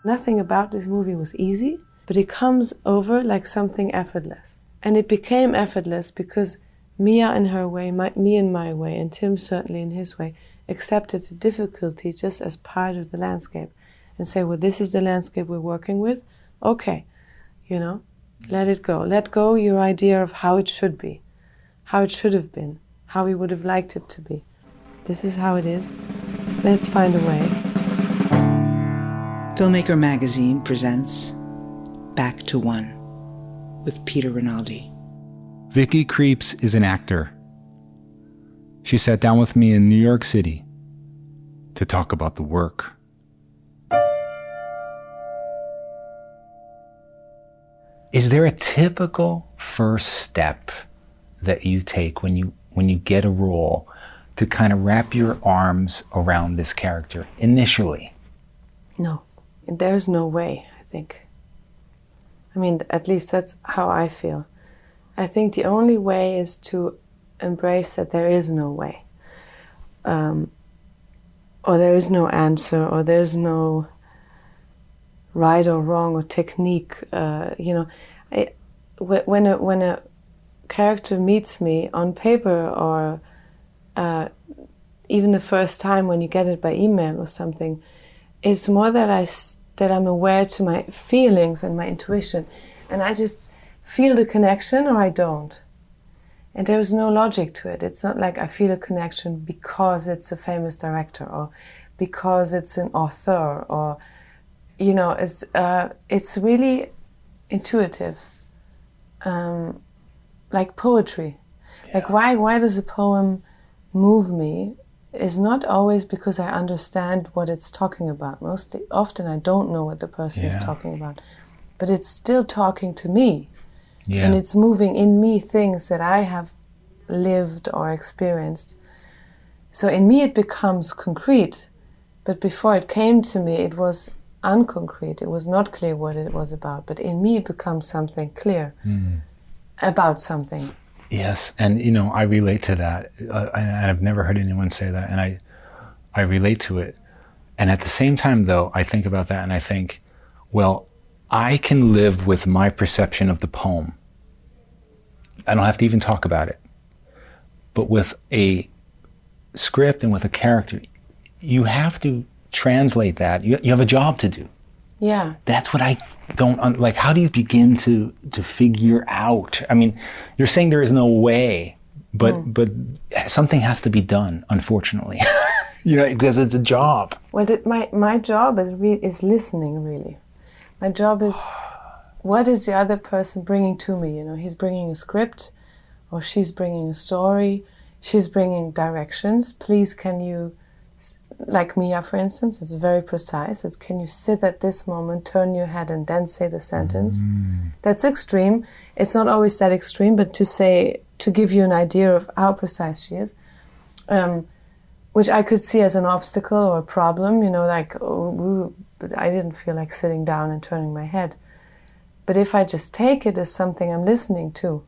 Nothing about this movie was easy, but it comes over like something effortless. And it became effortless because Mia in her way, me in my way, and Tim certainly in his way, accepted the difficulty just as part of the landscape and say, well, this is the landscape we're working with. Okay, let it go. Let go your idea of how it should be, how it should have been, how we would have liked it to be. This is how it is. Let's find a way. Filmmaker Magazine presents Back to One with Peter Rinaldi. Vicky Krieps is an actor. She sat down with me in New York City to talk about the work. Is there a typical first step that you take when you get a role to kind of wrap your arms around this character initially? No, there's no way, I think. I mean, at least that's how I feel. I think the only way is to embrace that there is no way. Or there is no answer, or there's no right or wrong or technique. When a character meets me on paper, or even the first time when you get it by email or something, it's more that I'm aware to my feelings and my intuition, and I just feel the connection or I don't. And there's no logic to it. It's not like I feel a connection because it's a famous director or because it's an author, or it's really intuitive, like poetry. Yeah. Like why does a poem move me is not always because I understand what it's talking about. Often I don't know what the person is talking about, but it's still talking to me. Yeah. And it's moving in me things that I have lived or experienced. So in me it becomes concrete, but before it came to me it was unconcrete. It was not clear what it was about, but in me it becomes something clear about something. Yes, and I relate to that. And I've never heard anyone say that, and I relate to it. And at the same time, though, I think about that and I think, well, I can live with my perception of the poem. I don't have to even talk about it. But with a script and with a character, you have to translate that. You have a job to do. Yeah. That's what I don't like. How do you begin to figure out? I mean, you're saying there is no way, but something has to be done, unfortunately. Because it's a job. Well, my job is listening, really. My job is, what is the other person bringing to me? He's bringing a script, or she's bringing a story. She's bringing directions. Please, can you, like Mia, for instance, it's very precise. It's, can you sit at this moment, turn your head, and then say the sentence? That's extreme. It's not always that extreme, but to give you an idea of how precise she is, which I could see as an obstacle or a problem, but I didn't feel like sitting down and turning my head. But if I just take it as something I'm listening to,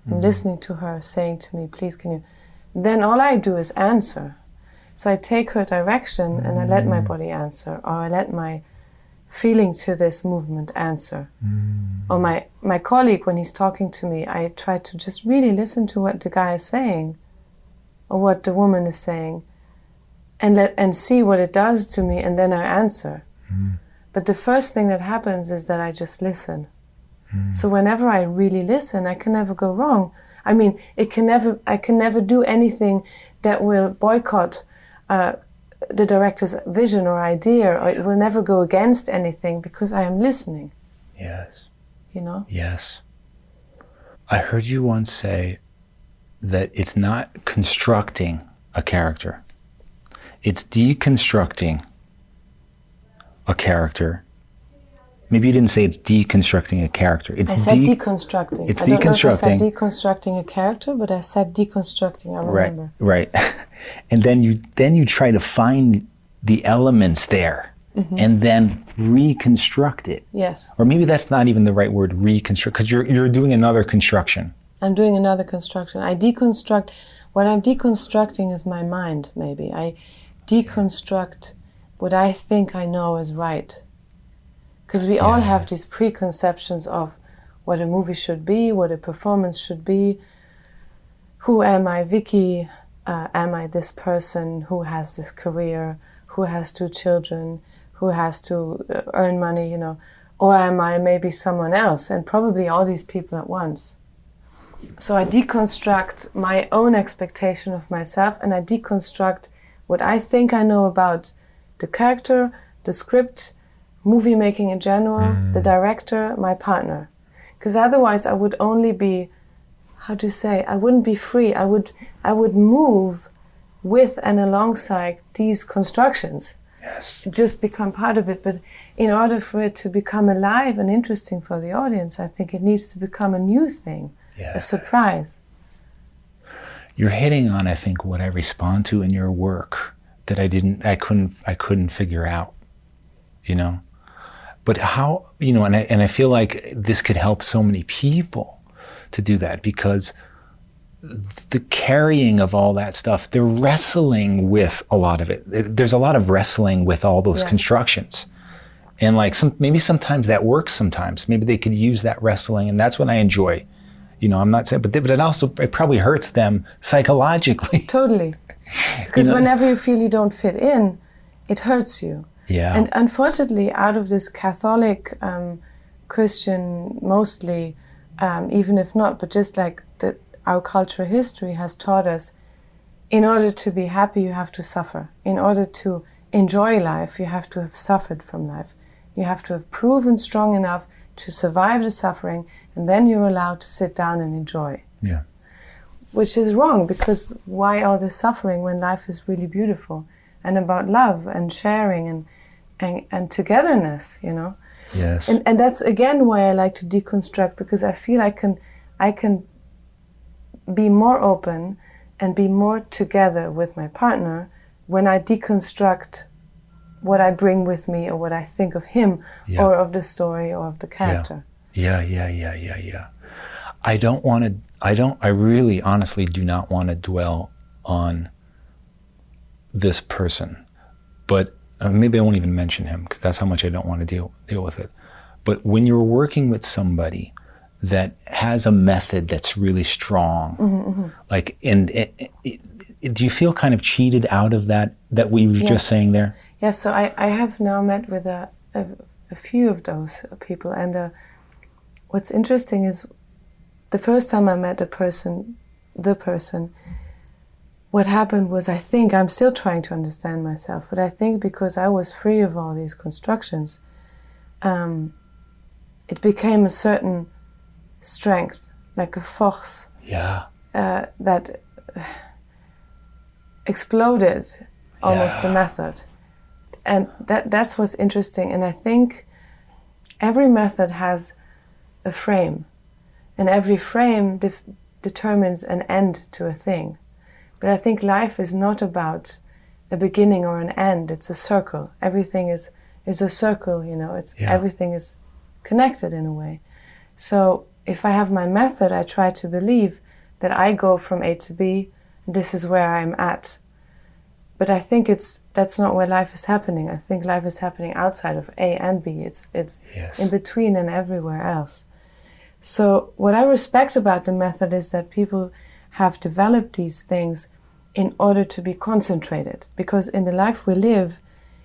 I'm listening to her saying to me, please, can you, then all I do is answer. So I take her direction and I let my body answer, or I let my feeling to this movement answer. Or my colleague, when he's talking to me, I try to just really listen to what the guy is saying, or what the woman is saying, and see what it does to me, and then I answer. But the first thing that happens is that I just listen. So whenever I really listen, I can never go wrong. I mean, I can never do anything that will boycott the director's vision or idea, or it will never go against anything, because I am listening. Yes. Yes. I heard you once say that it's not constructing a character. It's deconstructing a character. Maybe you didn't say it's deconstructing a character. I said deconstructing. It's I don't deconstructing. know if I said deconstructing a character, but I said deconstructing, I remember. Right. And then you try to find the elements there and then reconstruct it. Yes. Or maybe that's not even the right word, reconstruct, because you're doing another construction. I'm doing another construction. What I'm deconstructing is my mind, maybe. I deconstruct what I think I know is right. Because we all have these preconceptions of what a movie should be, what a performance should be. Who am I, Vicky? Am I this person who has this career, who has 2 children, who has to earn money, you know? Or am I maybe someone else, and probably all these people at once? So I deconstruct my own expectation of myself, and I deconstruct what I think I know about the character, the script, movie making in general, the director, my partner. Because otherwise I would only be, how do you say, I wouldn't be free. I would move with and alongside these constructions. Yes. Just become part of it. But in order for it to become alive and interesting for the audience, I think it needs to become a new thing, a surprise. You're hitting on, I think, what I respond to in your work that I couldn't figure out, you know? But how, you know, and I feel like this could help so many people to do that, because the carrying of all that stuff, they're wrestling with a lot of it. There's a lot of wrestling with all those constructions. And like maybe sometimes that works sometimes. Maybe they could use that wrestling, and that's what I enjoy. You know, I'm not saying, but it probably hurts them psychologically. Totally. Because whenever you feel you don't fit in, it hurts you. Yeah. And unfortunately, out of this Catholic, Christian mostly, even if not, but just like our cultural history has taught us, in order to be happy, you have to suffer. In order to enjoy life, you have to have suffered from life. You have to have proven strong enough to survive the suffering, and then you're allowed to sit down and enjoy. Yeah. Which is wrong, because why all the suffering when life is really beautiful and about love and sharing and togetherness, you know? Yes. And that's again why I like to deconstruct, because I feel I can be more open and be more together with my partner when I deconstruct what I bring with me or what I think of him or of the story or of the character. Yeah. I really honestly do not want to dwell on this person, but maybe I won't even mention him, because that's how much I don't want to deal with it. But when you're working with somebody that has a method that's really strong, like, and do you feel kind of cheated out of that we were just saying there? Yes, so I have now met with a few of those people, and what's interesting is the first time I met the person, what happened was, I think, I'm still trying to understand myself, but I think because I was free of all these constructions, it became a certain strength, like a force, that exploded almost the method. And that's what's interesting. And I think every method has a frame, and every frame determines an end to a thing. But I think life is not about a beginning or an end. It's a circle. Everything is a circle, you know. Everything is connected in a way. So if I have my method, I try to believe that I go from A to B, this is where I'm at. But I think that's not where life is happening. I think life is happening outside of A and B. It's in between and everywhere else. So what I respect about the method is that people have developed these things in order to be concentrated. Because in the life we live,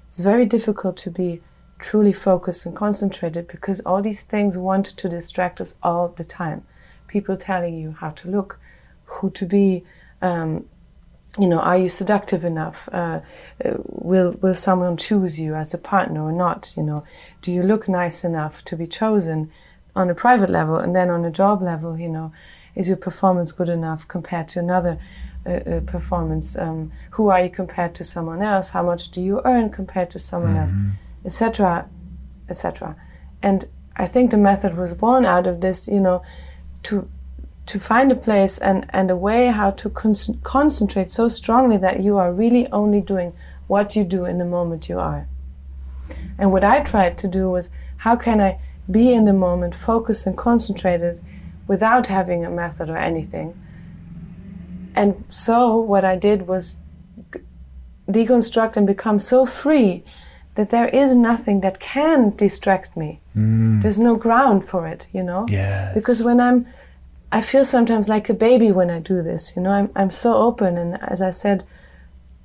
it's very difficult to be truly focused and concentrated, because all these things want to distract us all the time. People telling you how to look, who to be, you know, are you seductive enough? Will someone choose you as a partner or not? You know, do you look nice enough to be chosen on a private level? And then on a job level, you know, is your performance good enough compared to another performance? Who are you compared to someone else? How much do you earn compared to someone else? Etc., etc. And I think the method was born out of this, you know, to find a place and a way how to concentrate so strongly that you are really only doing what you do in the moment you are. And what I tried to do was, how can I be in the moment, focused and concentrated without having a method or anything? And so what I did was deconstruct and become so free that there is nothing that can distract me. There's no ground for it, you know? Yes. Because when I feel sometimes like a baby when I do this, you know? I'm so open, and as I said,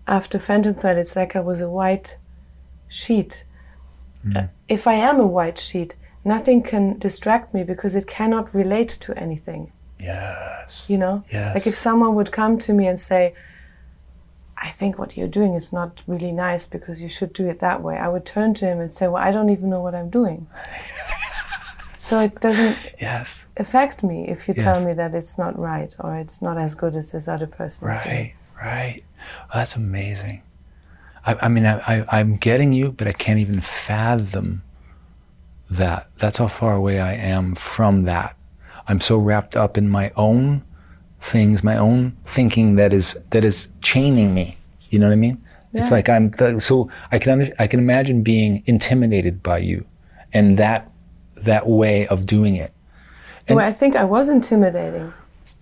after Phantom Thread, it's like I was a white sheet. If I am a white sheet, nothing can distract me because it cannot relate to anything. Yes. You know? Yes. Like if someone would come to me and say, I think what you're doing is not really nice because you should do it that way, I would turn to him and say, well, I don't even know what I'm doing. So it doesn't affect me if you tell me that it's not right or it's not as good as this other person is doing. Right. Oh, that's amazing. I mean, I'm getting you, but I can't even fathom that. That's how far away I am from that. I'm so wrapped up in my own things, my own thinking that is chaining me. You know what I mean? Yeah. It's like so I can imagine being intimidated by you, and that way of doing it. And well, I think I was intimidating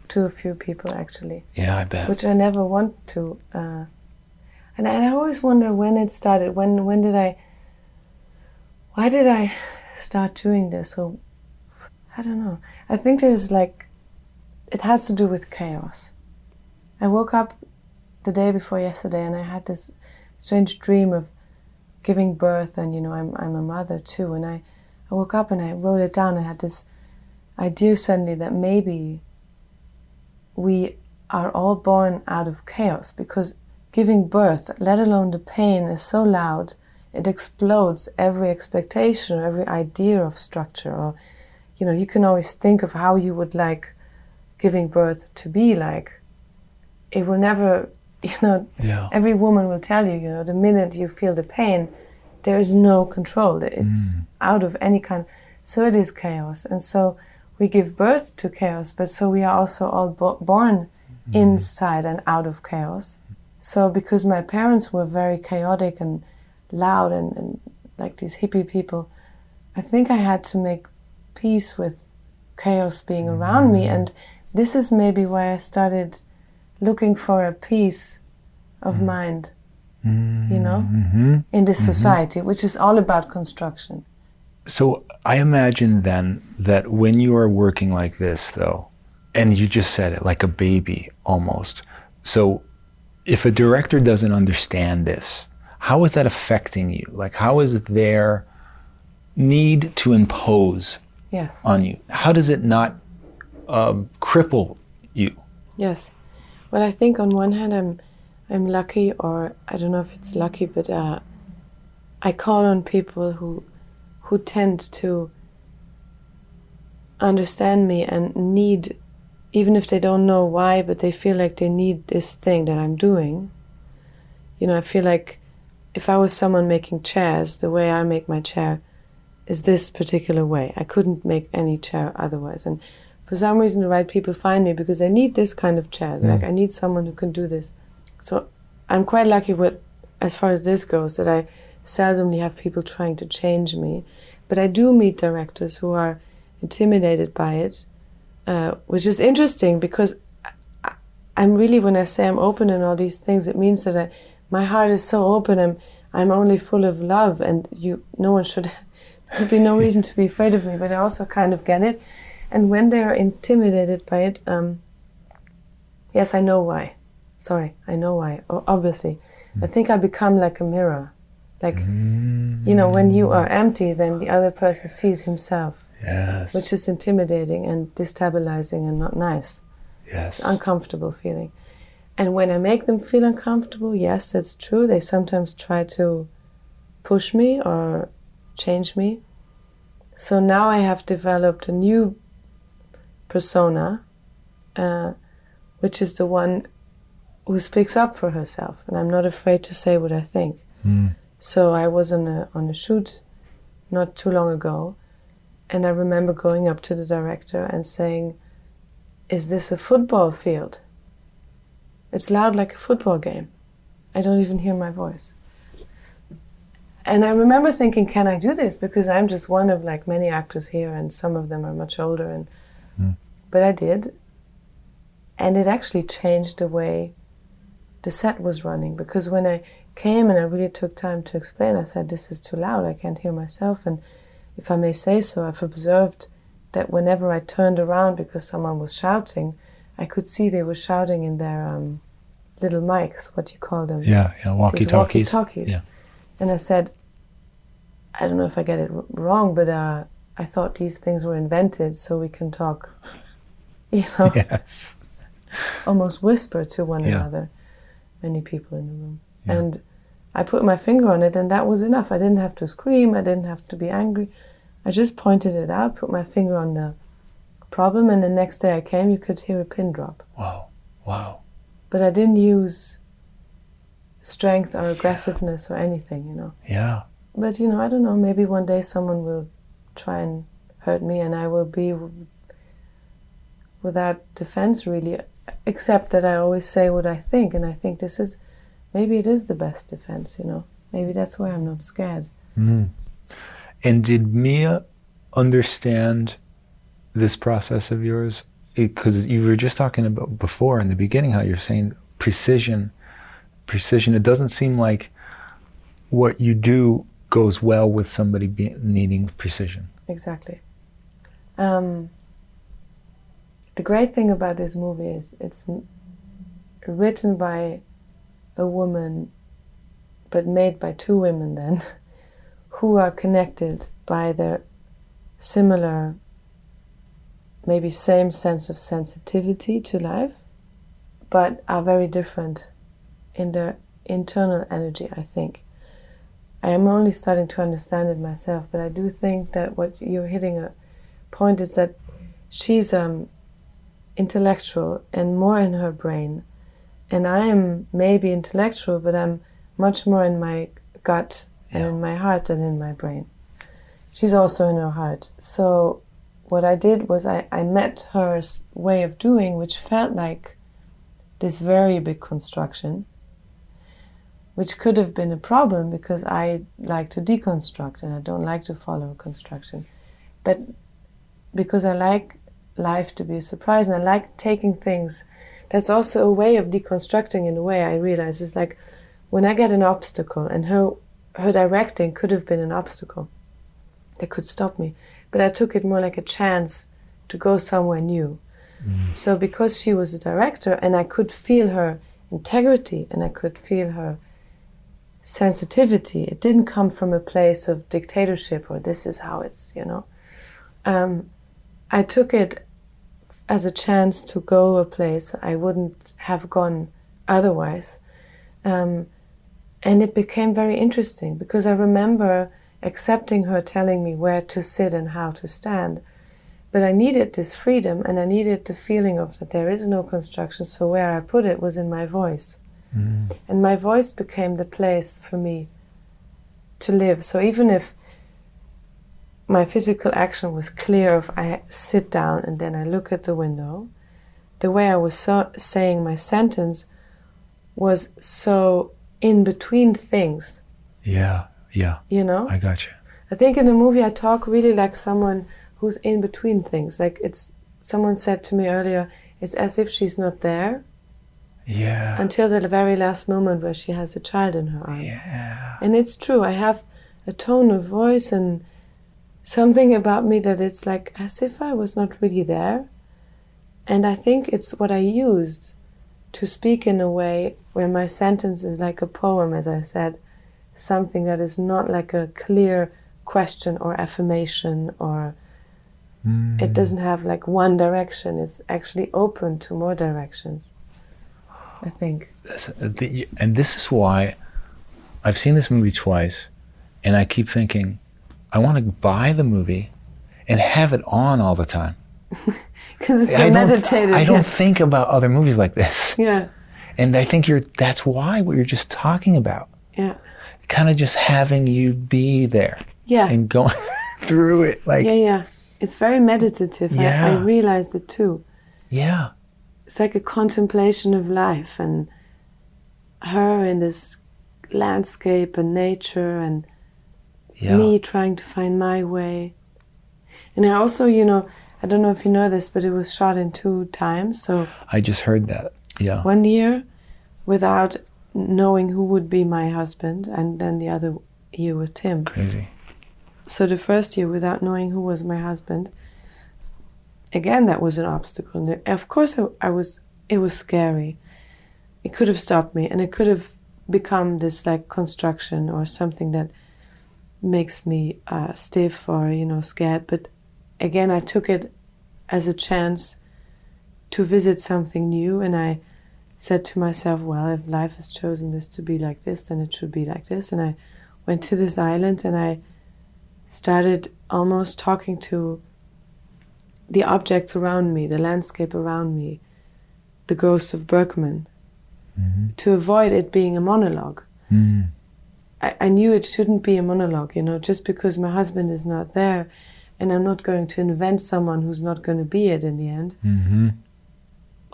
to a few people actually. Yeah, I bet. Which I never want to. And I always wonder when it started. Why did I start doing this? Or I don't know. I think it has to do with chaos. I woke up the day before yesterday and I had this strange dream of giving birth, and you know, I'm a mother too, and I woke up and I wrote it down. I had this idea suddenly that maybe we are all born out of chaos, because giving birth, let alone the pain, is so loud, it explodes every expectation or every idea of structure. Or, you know, you can always think of how you would like giving birth to be like. It will never, you know, every woman will tell you, you know, the minute you feel the pain, there is no control. It's out of any kind. So it is chaos. And so we give birth to chaos, but so we are also all born inside and out of chaos. So because my parents were very chaotic and loud and like these hippie people, I think I had to make peace with chaos being around me. And this is maybe why I started looking for a peace of mind, you know, in this society, which is all about construction. So I imagine then that when you are working like this, though, and you just said it, like a baby almost. So if a director doesn't understand this, how is that affecting you? Like, how is it their need to impose on you? How does it not cripple you? Yes. Well, I think on one hand I'm lucky, or I don't know if it's lucky, but I call on people who tend to understand me and need, even if they don't know why, but they feel like they need this thing that I'm doing. You know, I feel like if I was someone making chairs, the way I make my chair is this particular way. I couldn't make any chair otherwise. And for some reason, the right people find me because they need this kind of chair. Like, I need someone who can do this. So I'm quite lucky as far as this goes, that I seldomly have people trying to change me. But I do meet directors who are intimidated by it, which is interesting, because I'm really, when I say I'm open and all these things, it means that my heart is so open. I'm only full of love, and no one should. There'd be no reason to be afraid of me. But I also kind of get it. And when they are intimidated by it, yes, I know why. Sorry, I know why. Obviously, I think I become like a mirror. Like, you know, when you are empty, then the other person sees himself. Yes. Which is intimidating and destabilizing and not nice. Yes. It's an uncomfortable feeling. And when I make them feel uncomfortable, yes, that's true. They sometimes try to push me or change me. So now I have developed a new persona, which is the one who speaks up for herself. And I'm not afraid to say what I think. So I was on a shoot not too long ago, and I remember going up to the director and saying, "Is this a football field? It's loud like a football game. I don't even hear my voice." And I remember thinking, can I do this? Because I'm just one of like many actors here, and some of them are much older. But I did. And it actually changed the way the set was running, because when I came, and I really took time to explain. I said, this is too loud, I can't hear myself. And if I may say so, I've observed that whenever I turned around because someone was shouting, I could see they were shouting in their little mics, what do you call them? Yeah, walkie-talkies. These walkie-talkies. Yeah. And I said, I don't know if I get it wrong, but I thought these things were invented so we can talk, Yes. almost whisper to one another, many people in the room. Yeah. And I put my finger on it, and that was enough. I didn't have to scream, I didn't have to be angry. I just pointed it out, put my finger on the problem, and the next day I came, you could hear a pin drop. Wow. But I didn't use strength or aggressiveness or anything, Yeah. But, I don't know, maybe one day someone will try and hurt me, and I will be without defense, really, except that I always say what I think, and I think maybe it is the best defense, Maybe that's why I'm not scared. Mm. And did Mia understand this process of yours? Because you were just talking about before in the beginning how you're saying precision. It doesn't seem like what you do goes well with somebody needing precision. Exactly. The great thing about this movie is it's written by a woman, but made by two women then, who are connected by their similar, maybe same sense of sensitivity to life, but are very different in their internal energy, I think. I am only starting to understand it myself, but I do think that what you're hitting a point is that she's intellectual and more in her brain, and I am maybe intellectual, but I'm much more in my gut and in my heart than in my brain. She's also in her heart. So what I did was I met her way of doing, which felt like this very big construction, which could have been a problem because I like to deconstruct and I don't like to follow a construction. But because I like life to be a surprise and I like taking things, that's also a way of deconstructing in a way I realize. It's like when I get an obstacle, and her directing could have been an obstacle that could stop me, but I took it more like a chance to go somewhere new. So because she was a director and I could feel her integrity and I could feel her sensitivity, it didn't come from a place of dictatorship or this is how it's, I took it as a chance to go a place I wouldn't have gone otherwise. And it became very interesting because I remember accepting her telling me where to sit and how to stand. But I needed this freedom and I needed the feeling of that there is no construction, so where I put it was in my voice. And my voice became the place for me to live. So even if my physical action was clear, if I sit down and then I look at the window, the way I was saying my sentence was so in between things. Yeah. I got you. I think in the movie I talk really like someone who's in between things. Like someone said to me earlier, it's as if she's not there. Yeah. Until the very last moment where she has a child in her arm. Yeah. And it's true, I have a tone of voice and something about me that it's like as if I was not really there. And I think it's what I used to speak in a way where my sentence is like a poem, as I said, something that is not like a clear question or affirmation or it doesn't have like one direction. It's actually open to more directions, I think. And this is why I've seen this movie twice and I keep thinking, I want to buy the movie and have it on all the time. Because it's so meditative. I don't think about other movies like this. Yeah. And I think that's why what you're just talking about. Yeah. Kind of just having you be there. Yeah. And going through it. Like. Yeah. It's very meditative. Yeah. I realized it too. Yeah. It's like a contemplation of life and her in this landscape and nature and me trying to find my way. And I also, I don't know if you know this, but it was shot in 2 times. So I just heard that. Yeah. 1 year without knowing who would be my husband, and then the other year with Tim. Crazy. So the first year without knowing who was my husband, again, that was an obstacle. And of course, it was scary. It could have stopped me, and it could have become this like construction or something that makes me stiff or, scared. But again, I took it as a chance to visit something new, and I said to myself, well, if life has chosen this to be like this, then it should be like this. And I went to this island, and I started almost talking to the objects around me, the landscape around me, the ghost of Bergman, to avoid it being a monologue. I knew it shouldn't be a monologue, just because my husband is not there, and I'm not going to invent someone who's not going to be it in the end.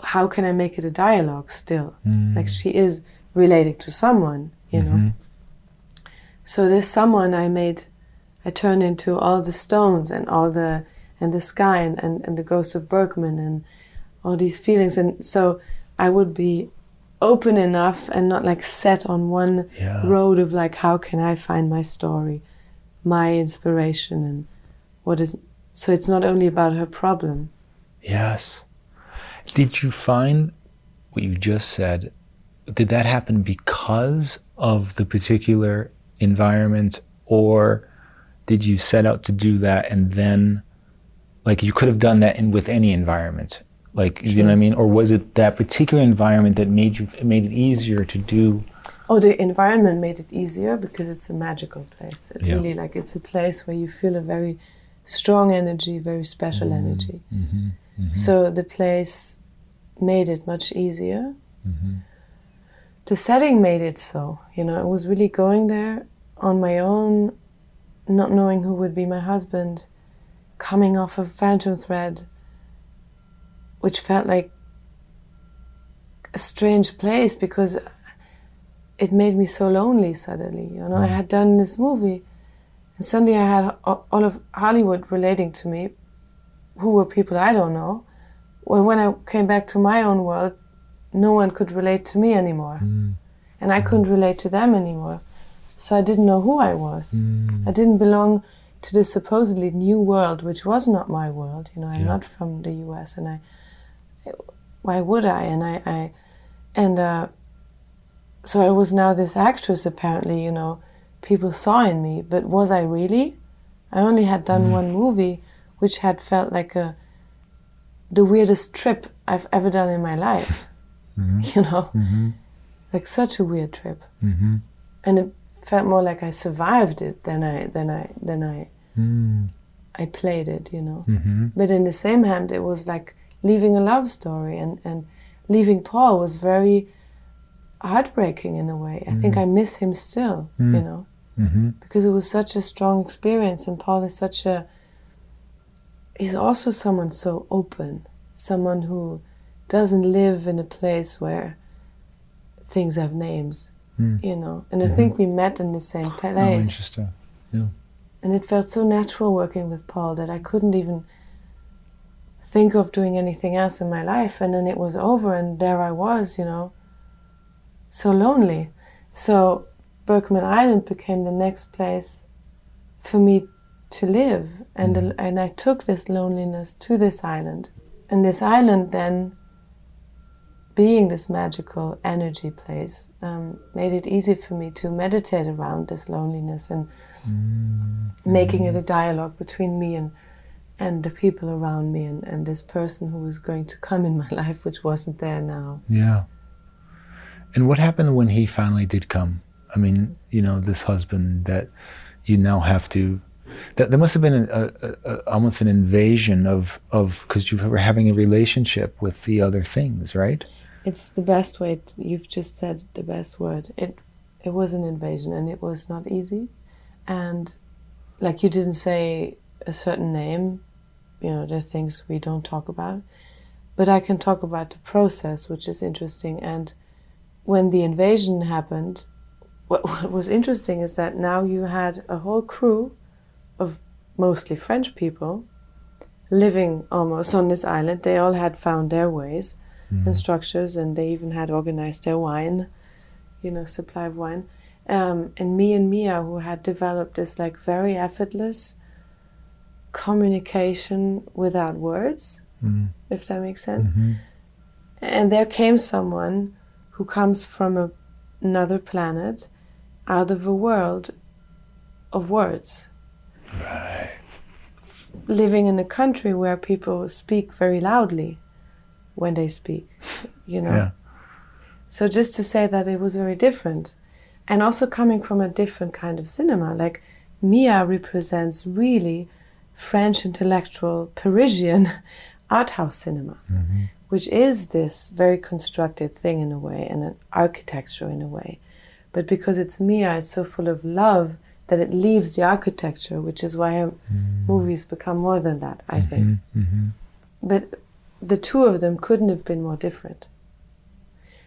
How can I make it a dialogue still? Like, she is relating to someone, So this someone I turned into all the stones and the sky and the ghost of Bergman and all these feelings. And so I would be open enough and not like set on one road of like, how can I find my story, my inspiration, and what is... So it's not only about her problem. Yes. Did you find what you just said, did that happen because of the particular environment, or did you set out to do that and then, like, you could have done that with any environment? Like, you know what I mean? Or was it that particular environment that made it easier to do? Oh, the environment made it easier because it's a magical place. It really, like, it's a place where you feel a very strong energy, very special energy. So the place made it much easier. The setting made it so, I was really going there on my own, not knowing who would be my husband, coming off of Phantom Thread, which felt like a strange place because it made me so lonely suddenly. I had done this movie, and suddenly I had all of Hollywood relating to me, who were people I don't know. Well, when I came back to my own world, no one could relate to me anymore. And I couldn't relate to them anymore. So I didn't know who I was. I didn't belong to this supposedly new world, which was not my world. I'm not from the US, and why would I? So I was now this actress, apparently, people saw in me, but was I really? I only had done one movie, which had felt like the weirdest trip I've ever done in my life, like such a weird trip. And it felt more like I survived it than I played it, But in the same hand, it was like leaving a love story, and leaving Paul was very heartbreaking in a way. I think I miss him still, because it was such a strong experience, and Paul is he's also someone so open, someone who doesn't live in a place where things have names, And I think we met in the same place. Oh, interesting. Yeah. And it felt so natural working with Paul that I couldn't even think of doing anything else in my life. And then it was over, and there I was, so lonely. So Bergman Island became the next place for me to live, and I took this loneliness to this island. And this island then, being this magical energy place, made it easy for me to meditate around this loneliness and making it a dialogue between me and the people around me and this person who was going to come in my life, which wasn't there now. Yeah. And what happened when he finally did come? I mean, this husband that you now have to... There must have been almost an invasion of because you were having a relationship with the other things, right? It's the best way. You've just said the best word. It was an invasion, and it was not easy. And like, you didn't say a certain name, there are things we don't talk about. But I can talk about the process, which is interesting. And when the invasion happened, what was interesting is that now you had a whole crew of mostly French people living almost on this island. They all had found their ways and structures, and they even had organized their wine, supply of wine. And me and Mia, who had developed this like very effortless communication without words, if that makes sense. And there came someone who comes from another planet, out of a world of words. Right. Living in a country where people speak very loudly when they speak, Yeah. So just to say that it was very different. And also coming from a different kind of cinema. Like Mia represents really French intellectual Parisian art house cinema, which is this very constructed thing in a way, and an architecture in a way. But because it's Mia, it's so full of love that it leaves the architecture, which is why her movies become more than that, I think. But the two of them couldn't have been more different.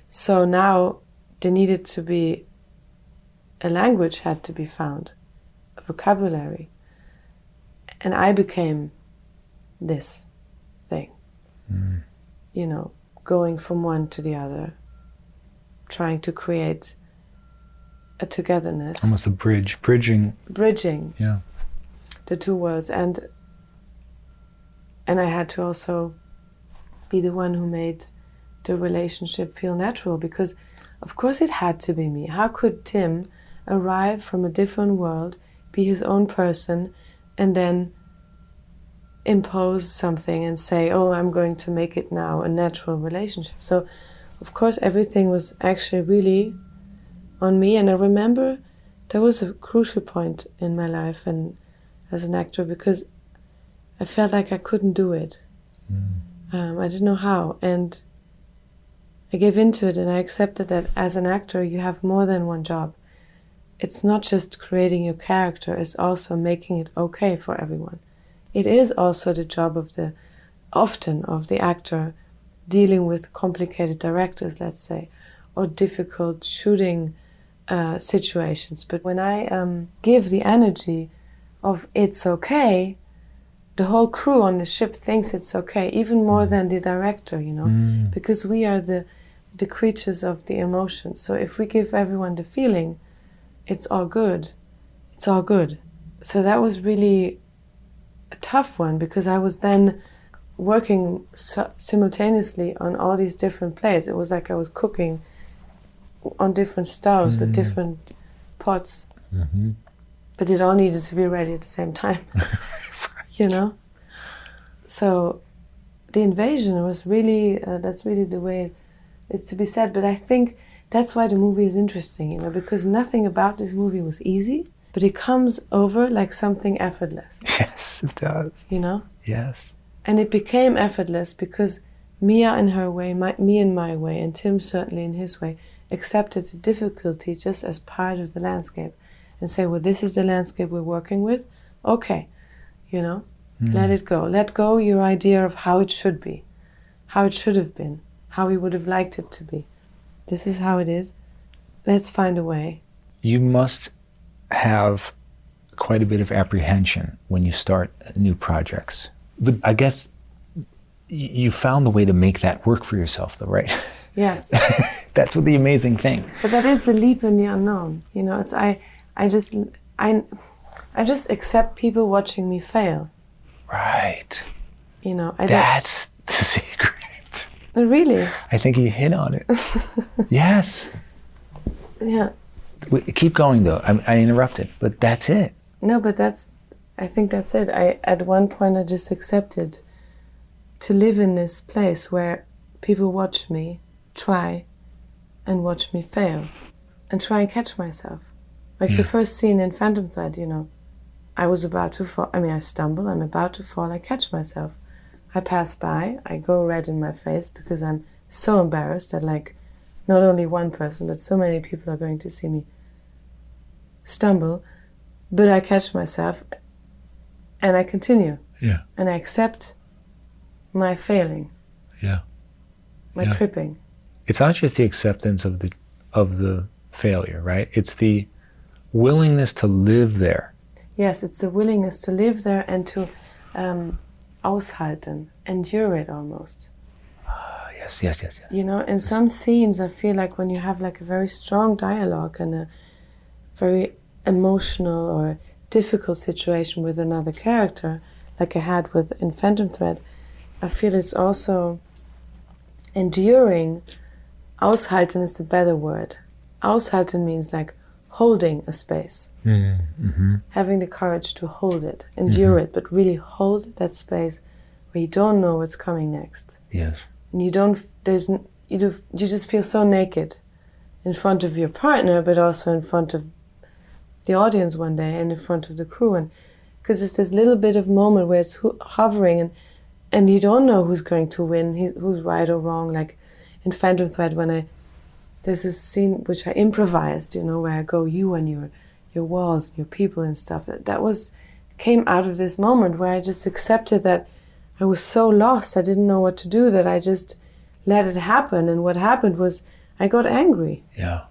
So now there needed to be a language, had to be found, a vocabulary. And I became this thing, going from one to the other, trying to create a togetherness. Almost a bridging. Yeah. The two worlds. And I had to also be the one who made the relationship feel natural, because of course it had to be me. How could Tim arrive from a different world, be his own person, and then impose something and say, oh, I'm going to make it now a natural relationship? So of course everything was actually really on me. And I remember there was a crucial point in my life and as an actor, because I felt like I couldn't do it. I didn't know how, and I gave into it, and I accepted that as an actor you have more than one job. It's not just creating your character, it's also making it okay for everyone. It is also the job of the actor dealing with complicated directors, let's say, or difficult shooting situations. But when I give the energy of it's okay, the whole crew on the ship thinks it's okay, even more than the director, because we are the creatures of the emotions. So if we give everyone the feeling, it's all good. It's all good. So that was really a tough one, because I was then working simultaneously on all these different plays. It was like I was cooking on different stoves with different pots. But it all needed to be ready at the same time. So the invasion was really, that's really the way it's to be said. But I think that's why the movie is interesting, because nothing about this movie was easy, but it comes over like something effortless. Yes, it does. Yes. And it became effortless because Mia in her way, me in my way, and Tim certainly in his way, accepted the difficulty just as part of the landscape and say, well, this is the landscape we're working with. Okay, let it go. Let go your idea of how it should be, how it should have been, how we would have liked it to be. This is how it is. Let's find a way. You must have quite a bit of apprehension when you start new projects. But I guess you found the way to make that work for yourself, though, right? Yes. That's what the amazing thing. But that is the leap in the unknown. It's I just accept people watching me fail. Right. I That's the secret. really. I think you hit on it. Yes. Yeah. Keep going, though. I interrupted, but that's it. No, but I think that's it. At one point I just accepted to live in this place where people watch me try and watch me fail and try and catch myself. Like the first scene in Phantom Thread, I was about to fall. I stumble, I'm about to fall, I catch myself. I pass by, I go red in my face because I'm so embarrassed that not only one person, but so many people are going to see me stumble. But I catch myself and I continue. Yeah. And I accept my failing. Yeah. My tripping. It's not just the acceptance of the failure, right? It's the willingness to live there. Yes, it's the willingness to live there and to aushalten, endure it almost. Yes. You know, in some scenes, I feel like when you have like a very strong dialogue and a very emotional or difficult situation with another character, like I had with in Phantom Thread, I feel it's also enduring. Aushalten is the better word. Aushalten means like holding a space. Mm-hmm. Having the courage to hold it, endure it, but really hold that space where you don't know what's coming next. Yes. And you just feel so naked in front of your partner, but also in front of the audience one day and in front of the crew. And because it's this little bit of moment where it's hovering and you don't know who's going to win, who's right or wrong. Like in Phantom Thread, there's this scene which I improvised, you know, where I go, you and your walls, and your people and stuff. That came out of this moment where I just accepted that I was so lost, I didn't know what to do, that I just let it happen. And what happened was I got angry. Yeah.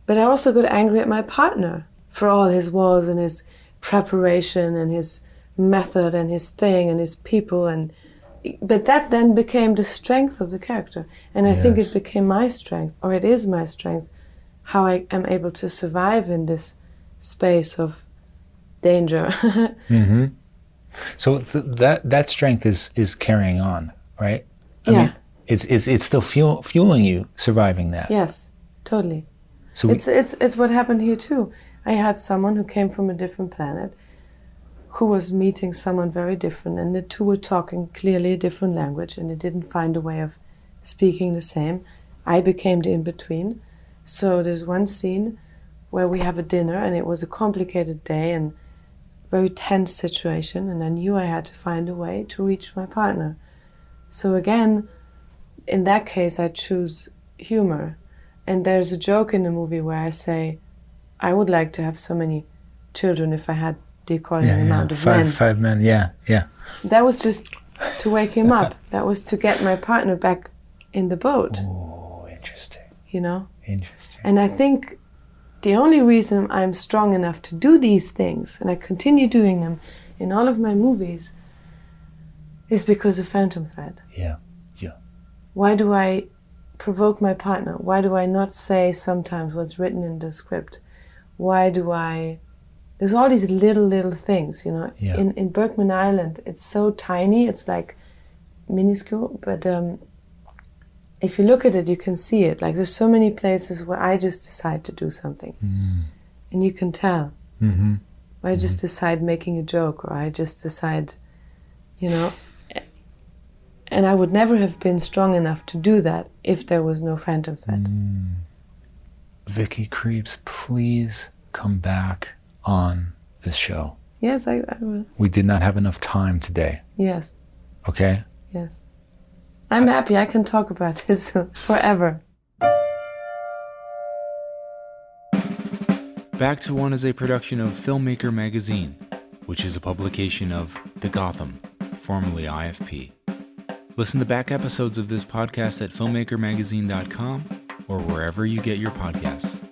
But I also got angry at my partner for all his walls and his preparation and his method and his thing and his people. But that then became the strength of the character. And I think it became my strength, or it is my strength, how I am able to survive in this space of danger. Mm-hmm. So that strength is carrying on, right? I mean, it's still fueling you, surviving that. Yes, totally. So it's what happened here too. I had someone who came from a different planet, who was meeting someone very different, and the two were talking clearly a different language, and they didn't find a way of speaking the same. I became the in-between. So there's one scene where we have a dinner, and it was a complicated day and very tense situation, and I knew I had to find a way to reach my partner. So again, in that case, I choose humor. And there's a joke in the movie where I say, I would like to have so many children if I had the equivalent amount of men. Five men, yeah. That was just to wake him up. That was to get my partner back in the boat. Oh, interesting. You know? Interesting. And I think the only reason I'm strong enough to do these things, and I continue doing them in all of my movies, is because of Phantom Thread. Yeah. Why do I provoke my partner? Why do I not say sometimes what's written in the script? Why do I... There's all these little things, you know. Yeah. In Bergman Island, it's so tiny, it's like minuscule, but if you look at it, you can see it. Like there's so many places where I just decide to do something. And you can tell. Mm-hmm. I just decide making a joke, or I just decide, you know. And I would never have been strong enough to do that if there was no Phantom Thread. Vicky Krieps, please come back on this show. Yes, I will. We did not have enough time today. Yes. Okay? Yes. I'm happy. I can talk about this forever. Back to One is a production of Filmmaker Magazine, which is a publication of The Gotham, formerly IFP. Listen to back episodes of this podcast at filmmakermagazine.com or wherever you get your podcasts.